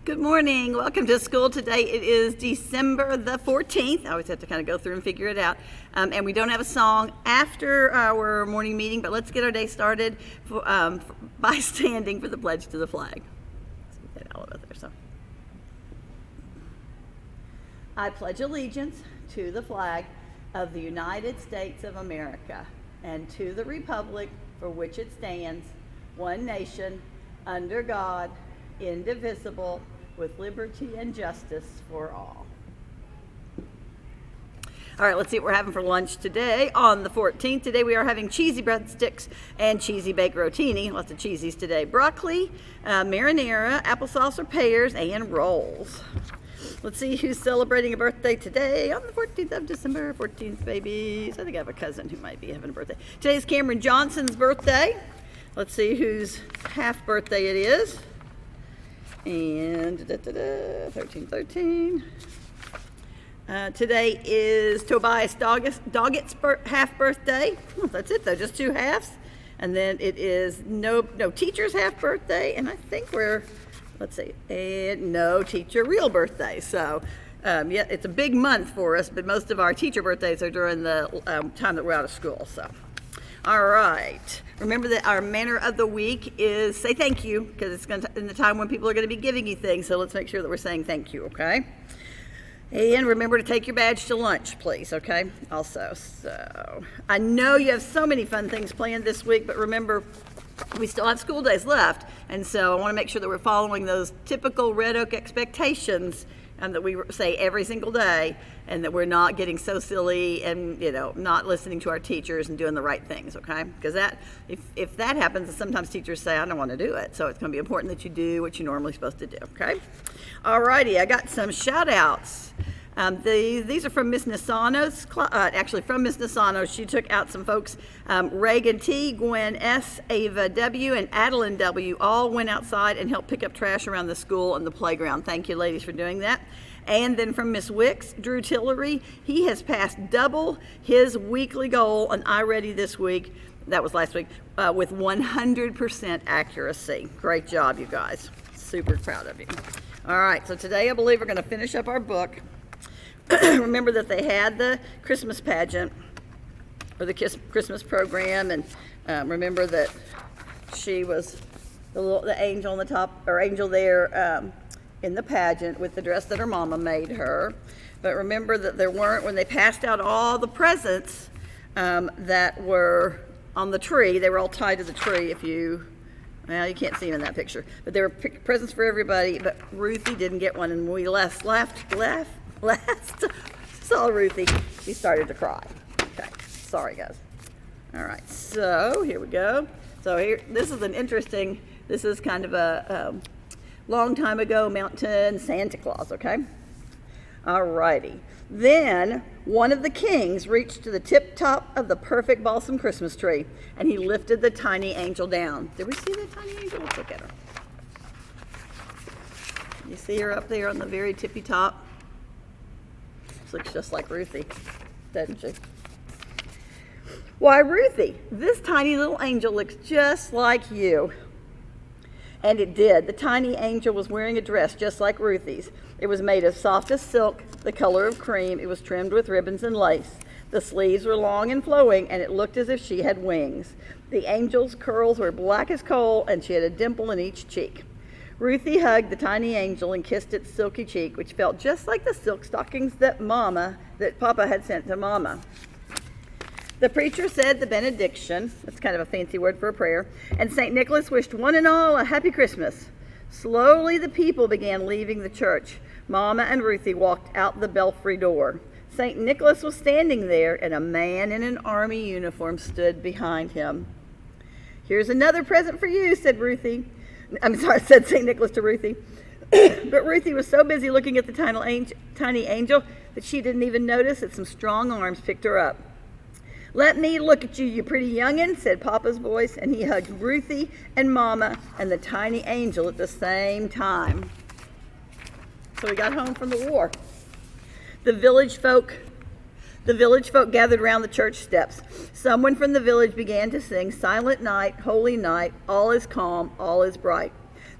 Good morning. Welcome to school today. It is December the 14th. I always have to kind of go through and figure it out. And we don't have a song after our morning meeting, but let's get our day started by standing for the pledge to the flag. Let's get that all over there. So, I pledge allegiance to the flag of the United States of America and to the republic for which it stands, one nation, under God, indivisible, with liberty and justice for all. All right, let's see what we're having for lunch today on the 14th. Today we are having cheesy breadsticks and cheesy baked rotini. Lots of cheesies today. Broccoli, marinara, applesauce or pears, and rolls. Let's see who's celebrating a birthday today on the 14th of December. 14th babies. I think I have a cousin who might be having a birthday. Today's Cameron Johnson's birthday. Let's see whose half birthday it is. And 13. Today is Tobias Doggett's half birthday. Oh, that's it though, just two halves. And then it is no teacher's half birthday, and I think no teacher real birthday. So yeah, it's a big month for us, but most of our teacher birthdays are during the time that we're out of school. So. All right. Remember that our manner of the week is say thank you, because it's in the time when people are going to be giving you things. So let's make sure that we're saying thank you, okay? And remember to take your badge to lunch, please, okay? Also, so I know you have so many fun things planned this week, but remember, we still have school days left. And so I want to make sure that we're following those typical Red Oak expectations that we say every single day, and that we're not getting so silly and not listening to our teachers and doing the right things, okay? Because that if that happens, sometimes teachers say I don't want to do it, so it's going to be important that you do what you're normally supposed to do, okay? Alrighty, I got some shout outs. These are from Miss Nisano's, actually from Miss Nisano. She took out some folks, Reagan T, Gwen S, Ava W, and Adeline W all went outside and helped pick up trash around the school and the playground. Thank you, ladies, for doing that. And then from Miss Wicks, Drew Tillery, he has passed double his weekly goal on iReady this week, that was last week, with 100% accuracy. Great job, you guys. Super proud of you. All right, so today I believe we're going to finish up our book. Remember that they had the Christmas pageant or the Christmas program, and remember that she was the angel on the top, or angel there in the pageant with the dress that her mama made her. But remember that there weren't, when they passed out all the presents that were on the tree, they were all tied to the tree. Well, you can't see them in that picture, but there were presents for everybody, but Ruthie didn't get one, and we last saw Ruthie, she started to cry. Okay, sorry guys. All right, so here we go. So this is kind of a long time ago mountain Santa Claus, okay? All righty. Then one of the kings reached to the tip top of the perfect balsam Christmas tree, and he lifted the tiny angel down. Did we see the tiny angel? Let's look at her. You see her up there on the very tippy top? She looks just like Ruthie, doesn't she? Why, Ruthie, this tiny little angel looks just like you. And it did. The tiny angel was wearing a dress just like Ruthie's. It was made of softest silk, the color of cream. It was trimmed with ribbons and lace. The sleeves were long and flowing, and it looked as if she had wings. The angel's curls were black as coal, and she had a dimple in each cheek. Ruthie hugged the tiny angel and kissed its silky cheek, which felt just like the silk stockings that Papa had sent to Mama. The preacher said the Benediction, that's kind of a fancy word for a prayer, and St. Nicholas wished one and all a happy Christmas. Slowly the people began leaving the church. Mama and Ruthie walked out the belfry door. St. Nicholas was standing there, and a man in an army uniform stood behind him. "Here's another present for you," said St. Nicholas to Ruthie. But Ruthie was so busy looking at the tiny angel that she didn't even notice that some strong arms picked her up. "Let me look at you, you pretty young'un," said Papa's voice, and he hugged Ruthie and Mama and the tiny angel at the same time. So we got home from the war. The village folk gathered around the church steps. Someone from the village began to sing, "Silent night, holy night, all is calm, all is bright."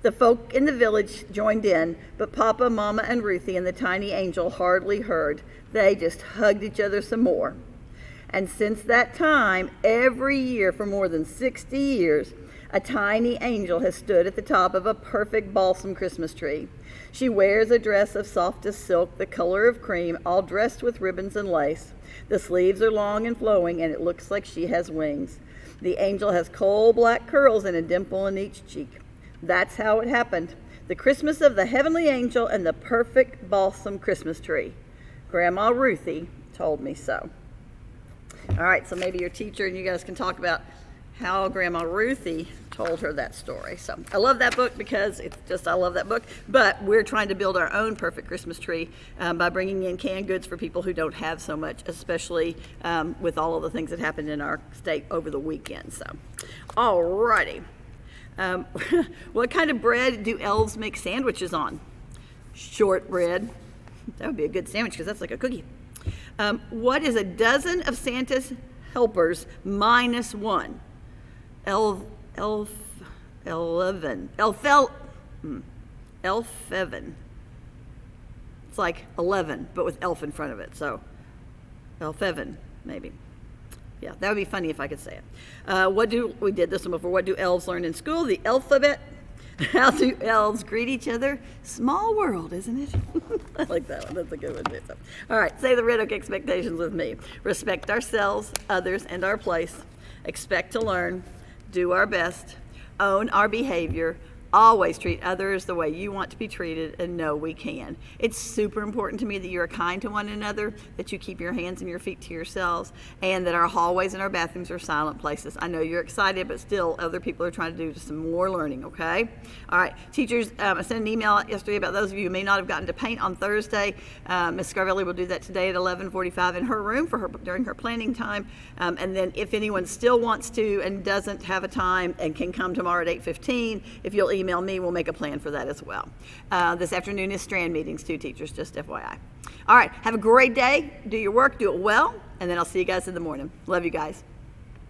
The folk in the village joined in, but Papa, Mama, and Ruthie and the tiny angel hardly heard. They just hugged each other some more. And since that time, every year for more than 60 years, a tiny angel has stood at the top of a perfect balsam Christmas tree. She wears a dress of softest silk, the color of cream, all dressed with ribbons and lace. The sleeves are long and flowing, and it looks like she has wings. The angel has coal black curls and a dimple in each cheek. That's how it happened. The Christmas of the heavenly angel and the perfect balsam Christmas tree. Grandma Ruthie told me so. All right, so maybe your teacher and you guys can talk about how Grandma Ruthie told her that story. So I love that book because I love that book. But we're trying to build our own perfect Christmas tree by bringing in canned goods for people who don't have so much, especially with all of the things that happened in our state over the weekend. So, all righty. What kind of bread do elves make sandwiches on? Shortbread. That would be a good sandwich because that's like a cookie. What is a dozen of Santa's helpers minus one? 11. Elfeven. It's like 11, but with elf in front of it. So, elfeven, maybe. Yeah, that would be funny if I could say it. We did this one before. What do elves learn in school? The alphabet. How do elves greet each other? Small world, isn't it? I like that one. That's a good one. So, all right, say the Red Oak expectations with me. Respect ourselves, others, and our place. Expect to learn. Do our best. Own our behavior. Always treat others the way you want to be treated, and know we can. It's super important to me that you're kind to one another, that you keep your hands and your feet to yourselves, and that our hallways and our bathrooms are silent places. I know you're excited, but still other people are trying to do just some more learning, okay? All right, teachers, I sent an email out yesterday about those of you who may not have gotten to paint on Thursday. Ms. Scarvelli will do that today at 11:45 in her room during her planning time. And then if anyone still wants to and doesn't have a time and can come tomorrow at 8:15, if you'll email me, we'll make a plan for that as well. This afternoon is Strand meetings too, teachers, just FYI. All right, have a great day. Do your work, do it well, and then I'll see you guys in the morning. Love you guys.